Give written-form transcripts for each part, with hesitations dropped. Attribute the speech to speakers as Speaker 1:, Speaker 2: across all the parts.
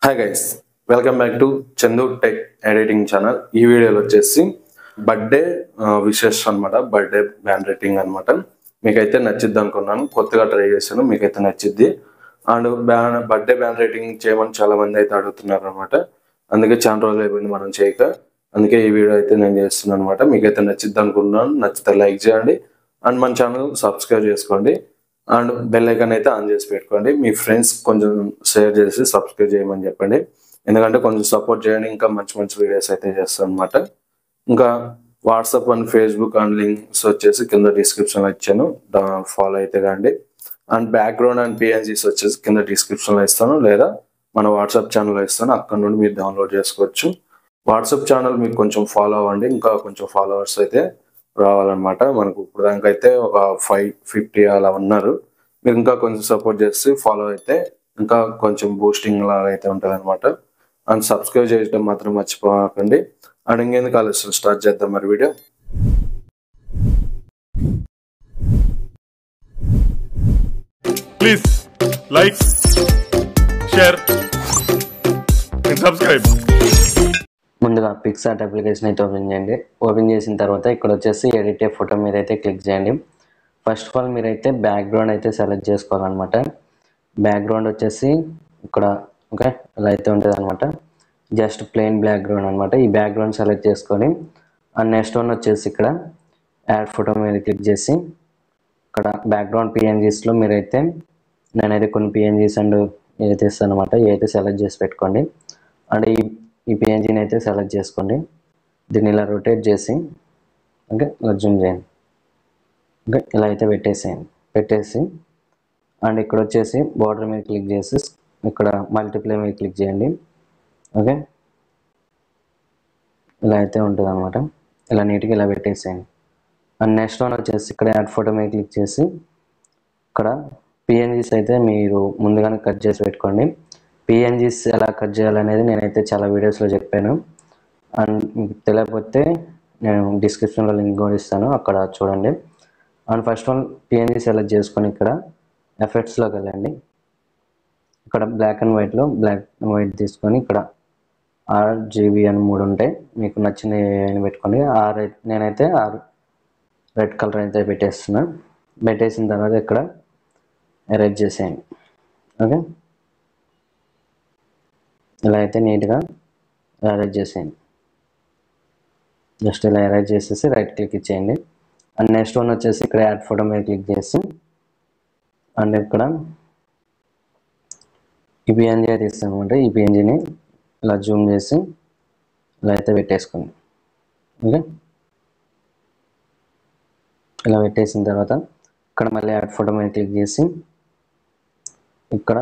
Speaker 1: Hi guys, welcome back to Chandu tech editing channel. ఈ వీడియోలో వచ్చేసి బర్త్డే విషెస్ అనమాట, బర్త్డే బ్యాన్ రైటింగ్ అనమాట. మీకైతే నచ్చిద్ది అనుకున్నాను, కొత్తగా ట్రై చేశాను, మీకైతే నచ్చిద్ది. అండ్ బర్త్డే బ్యాన్ రైటింగ్ చేయమని చాలా మంది అయితే అడుగుతున్నారు అనమాట. అందుకే చాలా రోజులు అయిపోయింది మనం చేయక, అందుకే ఈ వీడియో అయితే నేను చేస్తున్నాను అనమాట. మీకైతే నచ్చిద్ది అనుకుంటున్నాను. నచ్చితే లైక్ చేయండి అండ్ మన ఛానల్ సబ్స్క్రైబ్ చేసుకోండి అండ్ బెల్ ఐకాన్ అయితే ఆన్ చేసి పెట్టుకోండి. మీ ఫ్రెండ్స్ కొంచెం షేర్ చేసి సబ్స్క్రైబ్ చేయమని చెప్పండి, ఎందుకంటే కొంచెం సపోర్ట్ చేయండి. ఇంకా మంచి మంచి వీడియోస్ అయితే చేస్తాను అనమాట. ఇంకా WhatsApp and Facebook and links వచ్చేసి కింద డిస్క్రిప్షన్లో ఇచ్చాను, ఫాలో అయితే కండి. అండ్ బ్యాక్గ్రౌండ్ అండ్ పిఎన్జీస్ వచ్చేసి కింద డిస్క్రిప్షన్లో ఇస్తాను, లేదా మన వాట్సాప్ ఛానల్లో ఇస్తాను, అక్కడ నుండి మీరు డౌన్లోడ్ చేసుకోవచ్చు. వాట్సాప్ ఛానల్ మీరు కొంచెం ఫాలో అవ్వండి, ఇంకా కొంచెం ఫాలోవర్స్ అయితే రావాలన్నమాట. మనకు ఇప్పుడు దానికైతే ఒక 550 అలా ఉన్నారు. మీరు ఇంకా కొంచెం సపోర్ట్ చేసి ఫాలో అయితే ఇంకా కొంచెం బూస్టింగ్ లాగా అయితే ఉంటుంది అనమాట. అండ్ సబ్స్క్రైబ్ చేయడం మాత్రం మర్చిపోకండి. అండ్ ఇంకెందుకు ఆలస్యం, స్టార్ట్ చేద్దాం మరి video.
Speaker 2: Please like, share and subscribe.
Speaker 3: ముందుగా పిక్సార్ట్ అప్లికేషన్ అయితే ఓపెన్ చేయండి. ఓపెన్ చేసిన తర్వాత ఇక్కడ వచ్చేసి ఎడిట్ ఏ ఫోటో మీద అయితే క్లిక్ చేయండి. ఫస్ట్ ఆఫ్ ఆల్ మీరైతే బ్యాక్గ్రౌండ్ అయితే సెలెక్ట్ చేసుకోవాలన్నమాట. బ్యాక్గ్రౌండ్ వచ్చేసి ఇక్కడ ఓకే ఇలా అయితే ఉంటుంది అనమాట. జస్ట్ ప్లెయిన్ బ్యాక్గ్రౌండ్ అనమాట. ఈ బ్యాక్గ్రౌండ్ సెలెక్ట్ చేసుకొని అండ్ నెక్స్ట్ వన్ వచ్చేసి ఇక్కడ యాడ్ ఫోటో మీద క్లిక్ చేసి ఇక్కడ బ్యాక్గ్రౌండ్ పిఎన్జీస్లో మీరైతే నేనైతే కొన్ని పిఎన్జీస్ అండ్ ఏదైతే ఇస్తాను అనమాట, ఇవైతే సెలెక్ట్ చేసి పెట్టుకోండి. అండ్ ఈ పిఎన్జీని అయితే సెలెక్ట్ చేసుకోండి. దీన్ని ఇలా రొటేట్ చేసి ఓకే ఇలా జూమ్ చేయండి. ఓకే ఇలా అయితే పెట్టేసి అండ్ ఇక్కడ వచ్చేసి బార్డర్ మీద క్లిక్ చేసి ఇక్కడ మల్టిప్లై మీద క్లిక్ చేయండి. ఓకే ఇలా అయితే ఉంటుంది అనమాట. ఇలా నీట్గా ఇలా పెట్టేసేయండి. అండ్ నెక్స్ట్ వన్ వచ్చేసి ఇక్కడ యాడ్ ఫోటో మీద క్లిక్ చేసి ఇక్కడ పిఎన్జీస్ అయితే మీరు ముందుగానే కట్ చేసి పెట్టుకోండి. పిఎన్జీస్ ఎలా కట్ చేయాలనేది నేనైతే చాలా వీడియోస్లో చెప్పాను. అండ్ మీకు తెలియకపోతే నేను డిస్క్రిప్షన్లో లింక్ కూడా ఇస్తాను, అక్కడ చూడండి. And first one PNG select చేసుకొని ఇక్కడ ఎఫెక్ట్స్లోకి వెళ్ళండి. ఇక్కడ బ్లాక్ అండ్ వైట్ తీసుకొని ఇక్కడ RGB అని 3 ఉంటాయి, మీకు నచ్చిన ఏమైనా పెట్టుకోండి. నేనైతే రెడ్ కలర్ అయితే పెట్టేస్తున్నాను. పెట్టేసిన తర్వాత ఇక్కడ ఎరేజ్ చేసేయండి. ఓకే ఇలా అయితే నీట్గా ఎరేజ్ చేసేయండి. జస్ట్ ఇలా ఎరేజ్ చేసేసి రైట్ క్లిక్ ఇచ్చేయండి. అండ్ నెక్స్ట్ వన్ వచ్చేసి ఇక్కడ యాడ్ ఫోటో మీద క్లిక్ చేసి అండ్ ఇక్కడ ఈ పిఎన్జీ అయితే ఇస్తాను అనమాట. ఈ పిఎన్జీని ఇలా జూమ్ చేసి ఇలా అయితే పెట్టేసుకోండి. ఓకే ఇలా పెట్టేసిన తర్వాత ఇక్కడ మళ్ళీ యాడ్ ఫోటో మీద క్లిక్ చేసి ఇక్కడ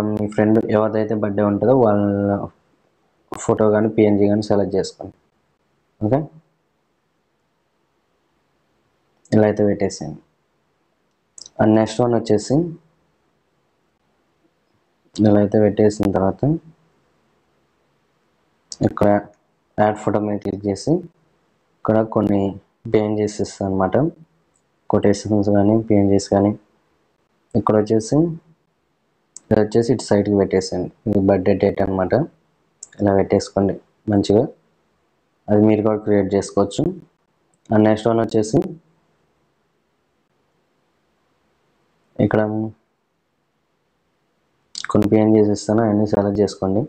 Speaker 3: మీ ఫ్రెండ్ ఎవరిదైతే బర్త్డే ఉంటుందో వాళ్ళ ఫోటో కానీ పిఎన్జీ కానీ సెలెక్ట్ చేసుకోండి. ఓకే ఇలా అయితే పెట్టేసేయండి. అండ్ నెక్స్ట్ వన్ వచ్చేసి ఇలా అయితే పెట్టేసిన తర్వాత ఇక్కడ యాడ్ ఫోటో మీద క్లిక్ చేసి ఇక్కడ కొన్ని పిఎన్జీస్ ఇస్తాను అనమాట, కొటేషన్స్ కానీ పిఎన్జీస్ కానీ. ఇక్కడ వచ్చేసి ఇటు సైడ్కి పెట్టేసేయండి. ఇది బర్త్డే డేట్ అనమాట. ఇలా పెట్టేసుకోండి మంచిగా, అది మీరు కూడా క్రియేట్ చేసుకోవచ్చు. అండ్ నెక్స్ట్ వన్ వచ్చేసి ఇక్కడ కొన్ని పిఎన్జీస్ ఇస్తాను, అవన్నీ సెలెక్ట్ చేసుకోండి.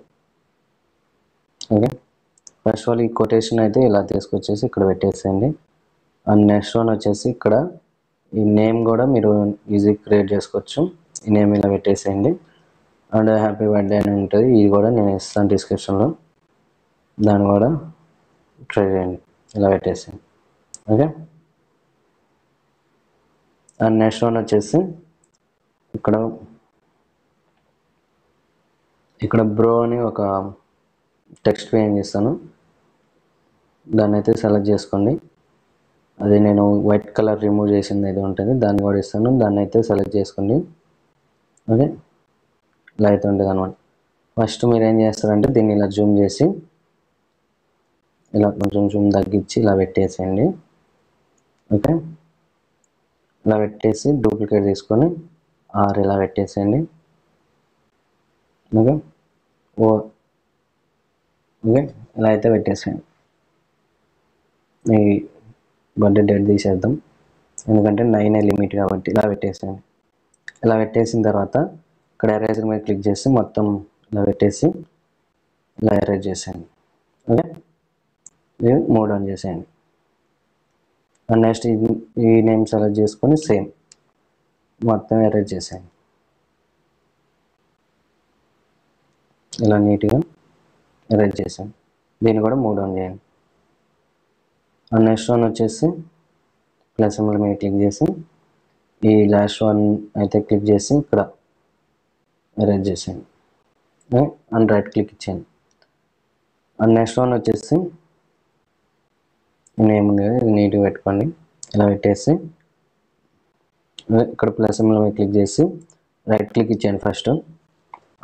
Speaker 3: ఓకే ఫస్ట్ ఆల్ ఈ కొటేషన్ అయితే ఇలా తీసుకొచ్చేసి ఇక్కడ పెట్టేసేయండి. అండ్ నెక్స్ట్ వన్ వచ్చేసి ఇక్కడ ఈ నేమ్ కూడా మీరు ఈజీ క్రియేట్ చేసుకోవచ్చు. ఈ నేమ్ ఇలా పెట్టేసేయండి. అండ్ హ్యాపీ బర్త్డే అని ఉంటుంది, ఇది కూడా నేను ఇస్తాను డిస్క్రిప్షన్లో, దాన్ని కూడా ట్రై చేయండి. ఇలా పెట్టేసేయండి. ఓకే అండ్ నెక్స్ట్ వన్ వచ్చేసి ఇక్కడ బ్రో అని ఒక టెక్స్ట్ పేజ్ ఇస్తాను, దాన్ని అయితే సెలెక్ట్ చేసుకోండి. అది నేను వైట్ కలర్ రిమూవ్ చేసింది అయితే ఉంటుంది, దాన్ని కూడా ఇస్తాను, దాన్ని అయితే సెలెక్ట్ చేసుకోండి. ఓకే ఇలా అయితే ఉంటుంది అనమాట. ఫస్ట్ మీరు ఏం చేస్తారంటే దీన్ని ఇలా జూమ్ చేసి ఇలా కొంచెం జూమ్ తగ్గించి ఇలా పెట్టేసేయండి. ఓకే ఇలా పెట్టేసి డూప్లికేట్ తీసుకొని ఇలా పెట్టేసేయండి. ఓకే ఓకే ఇలా అయితే పెట్టేసాను. ఈ బర్త్డే డేట్ తీసేద్దాం, ఎందుకంటే 9 లిమిట్ కాబట్టి ఇలా పెట్టేసాను. ఇలా పెట్టేసిన తర్వాత ఇక్కడ ఎరేజర్ మీద క్లిక్ చేసి మొత్తం ఇలా పెట్టేసి ఇలా ఎరేజ్ చేసాను. ఓకే, ఇది 3 ఆన్ చేసేయండి. అండ్ నెక్స్ట్ ఈ నేమ్ సెలెక్ట్ చేసుకొని సేమ్ మొత్తం ఎరేజ్ చేసేయండి. ఇలా నీట్గా ఎరేజ్ చేసాను. దీన్ని కూడా 3 ఆన్ చేయండి. అండ్ నెక్స్ట్ వన్ వచ్చేసి ప్లస్ సింబల్ మీద క్లిక్ చేసి ఈ లాస్ట్ వన్ అయితే క్లిక్ చేసి ఇక్కడ ఎరేజ్ చేసేయండి. అండ్ రైట్ క్లిక్ ఇచ్చేయండి. అండ్ నెక్స్ట్ వన్ వచ్చేసి నేమ్ ఉంది కదా, ఇది నీట్గా పెట్టుకోండి. ఇలా పెట్టేసి ఇక్కడ ప్లస్ సింబల్ మీద క్లిక్ చేసి రైట్ క్లిక్ ఇచ్చేయండి ఫస్ట్.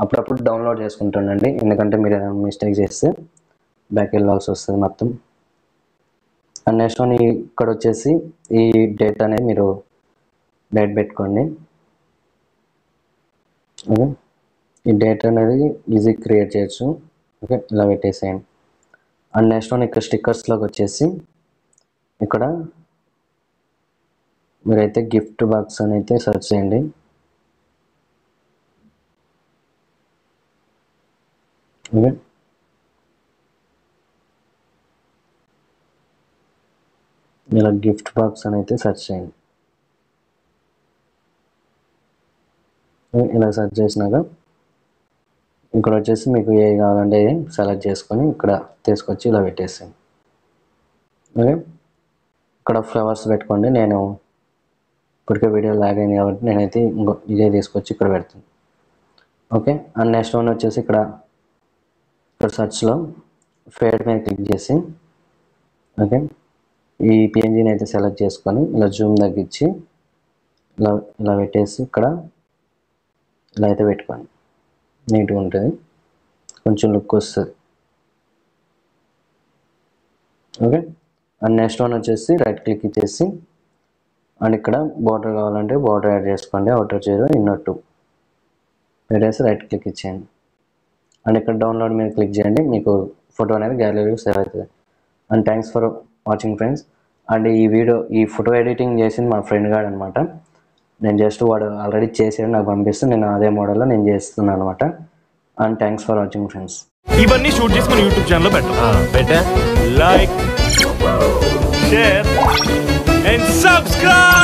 Speaker 3: అప్పుడప్పుడు డౌన్లోడ్ చేసుకుంటుండండి, ఎందుకంటే మీరు ఏదైనా మిస్టేక్ చేస్తే బ్యాక్ వెళ్ళాల్సి వస్తుంది మొత్తం. అండ్ నెక్స్ట్ వన్ ఇక్కడ వచ్చేసి ఈ డేట్ అనేది మీరు డేట్ పెట్టుకోండి. ఓకే, ఈ డేట్ అనేది ఈజీ క్రియేట్ చేయొచ్చు. ఓకే, ఇలా పెట్టేసేయండి. అండ్ నెక్స్ట్ వన్ ఇక్కడ స్టిక్కర్స్లోకి వచ్చేసి ఇక్కడ మీరైతే గిఫ్ట్ బాక్స్ అని అయితే సెర్చ్ చేయండి. ఓకే, ఇలా గిఫ్ట్ బాక్స్ అని అయితే సెర్చ్ చేయండి. ఇలా సెర్చ్ చేసినాక ఇక్కడ వచ్చేసి మీకు ఏ కావాలంటే సెలెక్ట్ చేసుకొని ఇక్కడ తీసుకొచ్చి ఇలా పెట్టేసాను. ఓకే, ఇక్కడ ఫ్లవర్స్ పెట్టుకోండి. నేను ఇప్పటికే వీడియో లాగ్ అయింది కాబట్టి నేనైతే ఇదే తీసుకొచ్చి ఇక్కడ పెడతాను. ఓకే, అండ్ నెక్స్ట్ వన్ వచ్చేసి ఇక్కడ సెర్చ్లో ఫేడ్ మీద క్లిక్ చేసి ఓకే ఈ పిఎన్జీని అయితే సెలెక్ట్ చేసుకొని ఇలా జూమ్ తగ్గించి ఇలా పెట్టేసి ఇక్కడ ఇలా అయితే పెట్టుకోండి. నీట్గా ఉంటుంది, కొంచెం లుక్ వస్తుంది. ఓకే, అండ్ నెక్స్ట్ వన్ వచ్చేసి రైట్ క్లిక్ ఇచ్చేసి అండ్ ఇక్కడ బార్డర్ కావాలంటే బార్డర్ యాడ్ చేసుకోండి. అవుటర్ 0 ఇన్నర్ 2 పెట్టేసి రైట్ క్లిక్ ఇచ్చేయండి. అండ్ ఇక్కడ డౌన్లోడ్ మీద క్లిక్ చేయండి, మీకు ఫోటో అనేది గ్యాలరీలో సేవ్ అవుతుంది. And thanks for watching friends. And ఈ ఫోటో ఎడిటింగ్ చేసింది మా ఫ్రెండ్ గారు అనమాట. నేను జస్ట్ వాడు ఆల్రెడీ చేసాడు, నాకు పంపిస్తే నేను అదే మోడల్లో నేను చేస్తున్నాను అనమాట. And thanks for watching friends.
Speaker 2: ఇవన్నీ షూట్ చేసి మన యూట్యూబ్ ఛానల్లో పెట్టా. Like, share and subscribe.